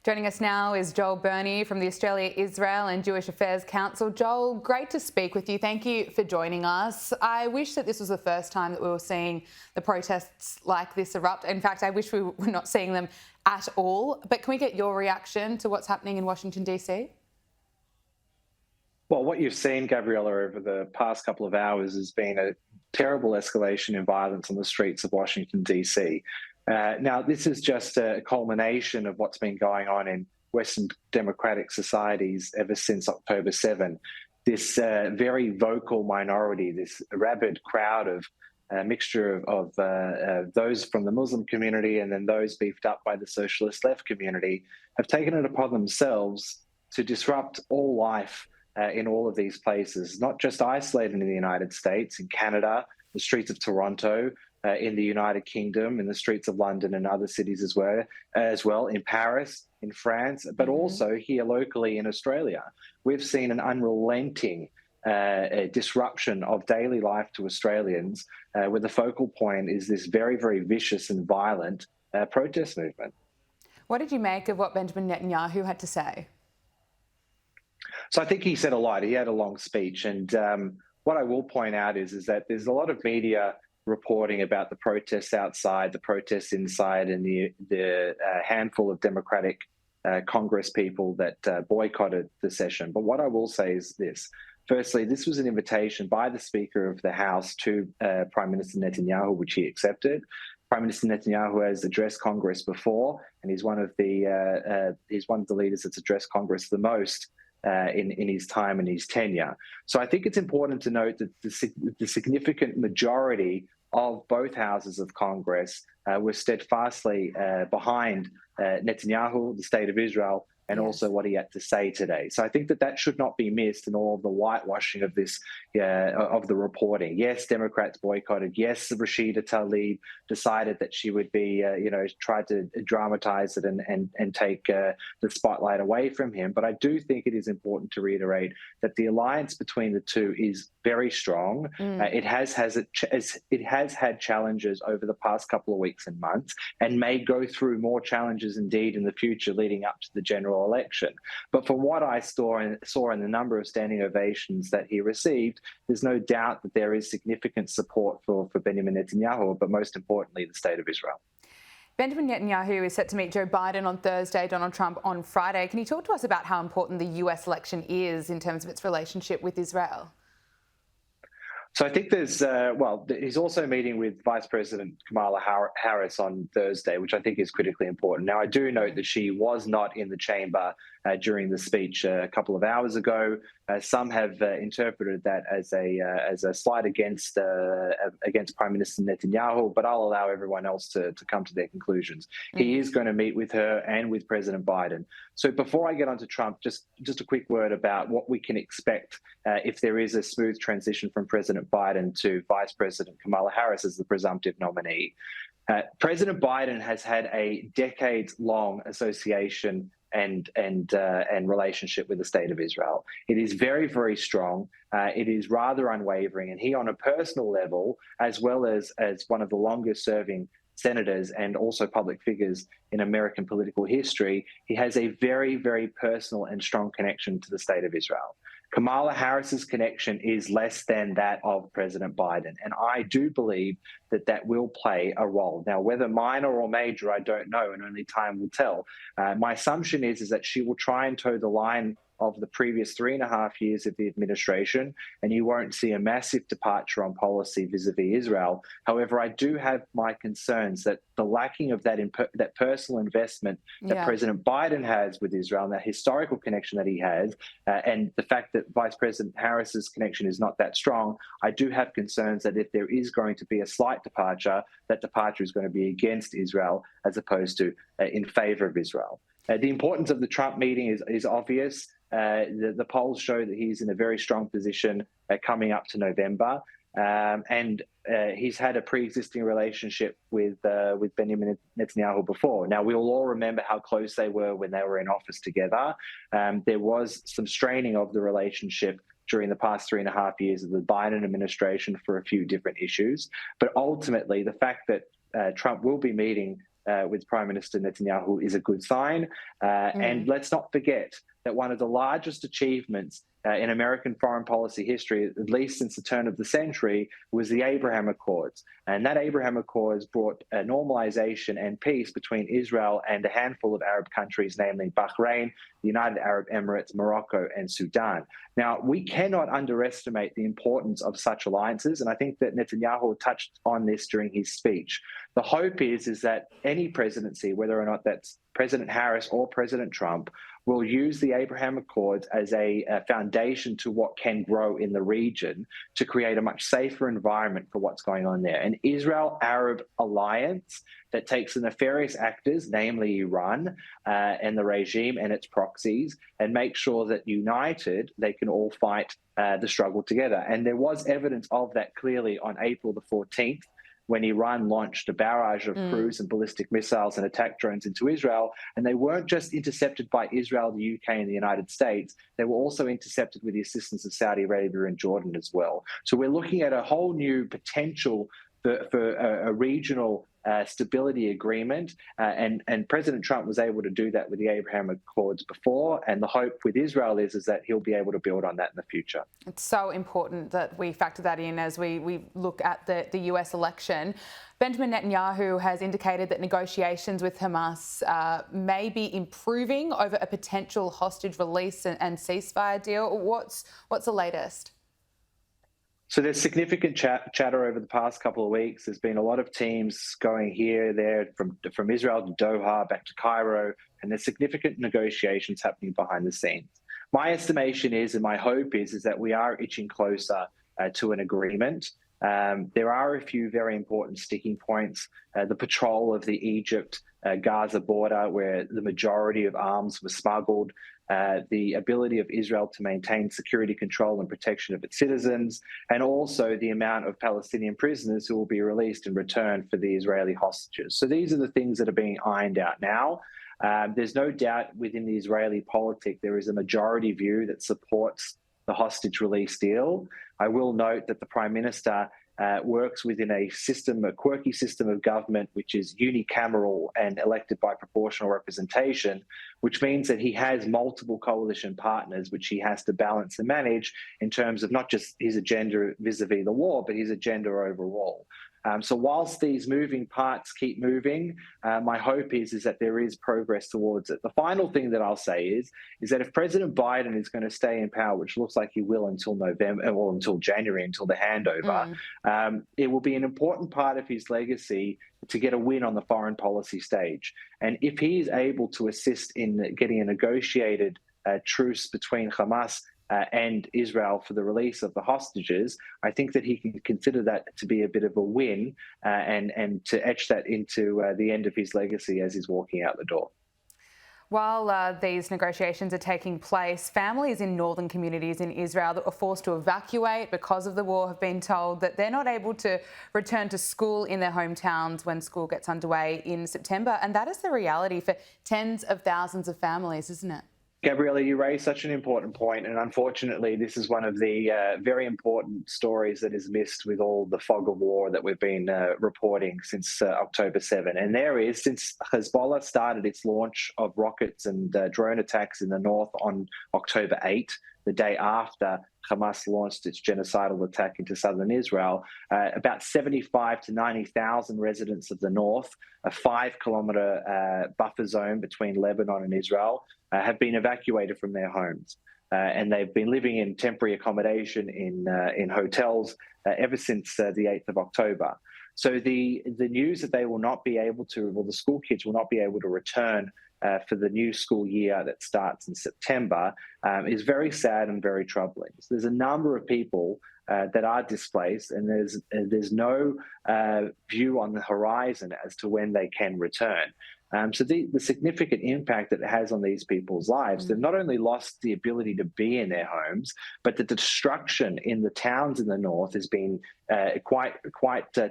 Joining us now is Joel Burney from the Australia, Israel and Jewish Affairs Council. Joel, great to speak with you. Thank you for joining us. I wish that this was the first time that we were seeing the protests like this erupt. In fact, I wish we were not seeing them at all. But can we get your reaction to what's happening in Washington, DC? Well, what you've seen, Gabriella, over the past couple of hours has been a terrible escalation in violence on the streets of Washington, D.C. Now, this is just a culmination of what's been going on in Western democratic societies ever since October 7. This very vocal minority, this rabid crowd of a mixture of those from the Muslim community and then those beefed up by the socialist left community, have taken it upon themselves to disrupt all life in all of these places, not just isolated in the United States, in Canada, the streets of Toronto, in the United Kingdom, in the streets of London and other cities as well, in Paris, in France, but also here locally in Australia. We've seen an unrelenting disruption of daily life to Australians, where the focal point is this very, very vicious and violent protest movement. What did you make of what Benjamin Netanyahu had to say? So I think he said a lot. He had a long speech. And what I will point out is that there's a lot of media reporting about the protests outside, the protests inside, and the handful of Democratic Congress people that boycotted the session. But what I will say is this. Firstly, this was an invitation by the Speaker of the House to Prime Minister Netanyahu, which he accepted. Prime Minister Netanyahu has addressed Congress before, and he's one of the leaders that's addressed Congress the most in his time and his tenure. So I think it's important to note that the significant majority of both houses of Congress were steadfastly behind Netanyahu, the State of Israel, and also what he had to say today. So I think that should not be missed in all of the whitewashing of this, of the reporting. Yes, Democrats boycotted. Yes, Rashida Tlaib decided that she would be, tried to dramatize it and take the spotlight away from him. But I do think it is important to reiterate that the alliance between the two is very strong. It has had challenges over the past couple of weeks and months, and may go through more challenges indeed in the future leading up to the general election. But from what I saw in the number of standing ovations that he received, there's no doubt that there is significant support for Benjamin Netanyahu, but most importantly, the State of Israel. Benjamin Netanyahu is set to meet Joe Biden on Thursday, Donald Trump on Friday. Can you talk to us about how important the US election is in terms of its relationship with Israel? So I think he's also meeting with Vice President Kamala Harris on Thursday, which I think is critically important. Now, I do note that she was not in the chamber during the speech a couple of hours ago. Some have interpreted that as a slight against Prime Minister Netanyahu, but I'll allow everyone else to come to their conclusions. He is going to meet with her and with President Biden. So before I get on to Trump, just a quick word about what we can expect if there is a smooth transition from President Biden to Vice President Kamala Harris as the presumptive nominee. President Biden has had a decades-long association and relationship with the State of Israel. It is very, very strong. It is rather unwavering. And he, on a personal level, as well as one of the longest-serving senators and also public figures in American political history, he has a very, very personal and strong connection to the State of Israel. Kamala Harris's connection is less than that of President Biden. And I do believe that will play a role. Now, whether minor or major, I don't know, and only time will tell. My assumption is that she will try and toe the line of the previous 3.5 years of the administration, and you won't see a massive departure on policy vis-a-vis Israel. However, I do have my concerns that the lacking of that personal investment that President Biden has with Israel, and that historical connection that he has, and the fact that Vice President Harris's connection is not that strong, I do have concerns that if there is going to be a slight departure, that departure is going to be against Israel as opposed to in favor of Israel. The importance of the Trump meeting is obvious. The polls show that he's in a very strong position coming up to November. And he's had a pre-existing relationship with Benjamin Netanyahu before. Now, we will all remember how close they were when they were in office together. There was some straining of the relationship during the past 3.5 years of the Biden administration for a few different issues. But ultimately, the fact that Trump will be meeting with Prime Minister Netanyahu is a good sign. And let's not forget that one of the largest achievements in American foreign policy history, at least since the turn of the century, was the Abraham Accords. And that Abraham Accords brought normalization and peace between Israel and a handful of Arab countries, namely Bahrain, the United Arab Emirates, Morocco, and Sudan. Now, we cannot underestimate the importance of such alliances, and I think that Netanyahu touched on this during his speech. The hope is that any presidency, whether or not that's President Harris or President Trump, will use the Abraham Accords as a foundation to what can grow in the region to create a much safer environment for what's going on there. An Israel-Arab alliance that takes the nefarious actors, namely Iran and the regime and its proxies, and make sure that united, they can all fight the struggle together. And there was evidence of that clearly on April the 14th, when Iran launched a barrage of cruise and ballistic missiles and attack drones into Israel. And they weren't just intercepted by Israel, the UK, and the United States. They were also intercepted with the assistance of Saudi Arabia and Jordan as well. So we're looking at a whole new potential for a regional stability agreement. And President Trump was able to do that with the Abraham Accords before. And the hope with Israel is that he'll be able to build on that in the future. It's so important that we factor that in as we look at the US election. Benjamin Netanyahu has indicated that negotiations with Hamas may be improving over a potential hostage release and ceasefire deal. What's the latest? So there's significant chatter over the past couple of weeks. There's been a lot of teams going here, there, from Israel to Doha, back to Cairo, and there's significant negotiations happening behind the scenes. My estimation is, and my hope is that we are inching closer to an agreement. There are a few very important sticking points. The patrol of the Egypt-Gaza border, where the majority of arms were smuggled, the ability of Israel to maintain security control and protection of its citizens, and also the amount of Palestinian prisoners who will be released in return for the Israeli hostages. So these are the things that are being ironed out now. There's no doubt within the Israeli politic there is a majority view that supports the hostage release deal. I will note that the Prime Minister works within a quirky system of government, which is unicameral and elected by proportional representation, which means that he has multiple coalition partners, which he has to balance and manage in terms of not just his agenda vis-a-vis the war, but his agenda overall. So whilst these moving parts keep moving, my hope is that there is progress towards it. The final thing that I'll say is that if President Biden is going to stay in power, which looks like he will until November, or until January, until the handover, it will be an important part of his legacy to get a win on the foreign policy stage. And if he is able to assist in getting a negotiated truce between Hamas and Israel for the release of the hostages, I think that he can consider that to be a bit of a win and to etch that into the end of his legacy as he's walking out the door. While these negotiations are taking place, families in northern communities in Israel that were forced to evacuate because of the war have been told that they're not able to return to school in their hometowns when school gets underway in September. And that is the reality for tens of thousands of families, isn't it? Gabriella, you raised such an important point, and unfortunately this is one of the very important stories that is missed with all the fog of war that we've been reporting since October 7. And there is, since Hezbollah started its launch of rockets and drone attacks in the north on October 8, the day after Hamas launched its genocidal attack into southern Israel, about 75 to 90,000 residents of the north, a 5-kilometre buffer zone between Lebanon and Israel, have been evacuated from their homes. And they've been living in temporary accommodation in hotels ever since the 8th of October. So the news that they will not be able to, well, the school kids will not be able to return for the new school year that starts in September is very sad and very troubling. So there's a number of people that are displaced, and there's no view on the horizon as to when they can return. So the significant impact that it has on these people's lives, they've not only lost the ability to be in their homes, but the destruction in the towns in the north has been quite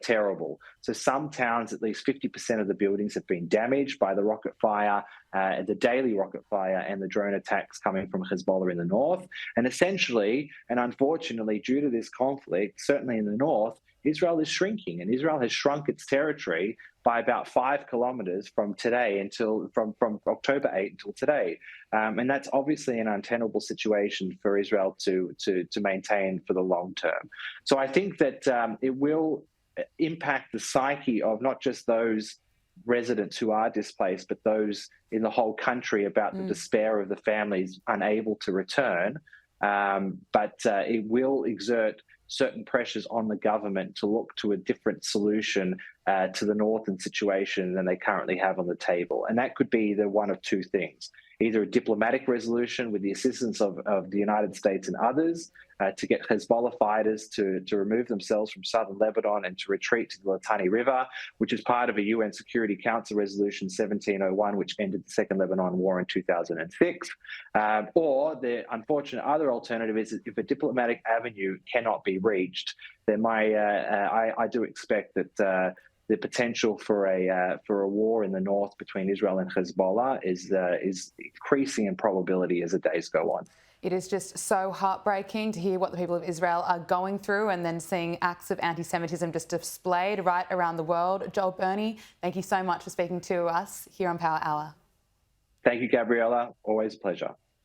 terrible. So some towns, at least 50% of the buildings have been damaged by the rocket fire, the daily rocket fire and the drone attacks coming from Hezbollah in the north. And essentially, and unfortunately, due to this conflict, certainly in the north, Israel is shrinking, and Israel has shrunk its territory by about 5 kilometers from today from October 8 until today. And that's obviously an untenable situation for Israel to maintain for the long term. So I think that it will impact the psyche of not just those residents who are displaced, but those in the whole country about the despair of the families unable to return. But it will exert certain pressures on the government to look to a different solution to the northern situation than they currently have on the table. And that could be the one of two things: either a diplomatic resolution with the assistance of the United States and others to get Hezbollah fighters to remove themselves from southern Lebanon and to retreat to the Litani River, which is part of a UN Security Council Resolution 1701, which ended the Second Lebanon War in 2006. Or the unfortunate other alternative is if a diplomatic avenue cannot be reached, then I do expect that the potential for a war in the north between Israel and Hezbollah is increasing in probability as the days go on. It is just so heartbreaking to hear what the people of Israel are going through and then seeing acts of anti-Semitism just displayed right around the world. Joel Burney, thank you so much for speaking to us here on Power Hour. Thank you, Gabriella. Always a pleasure.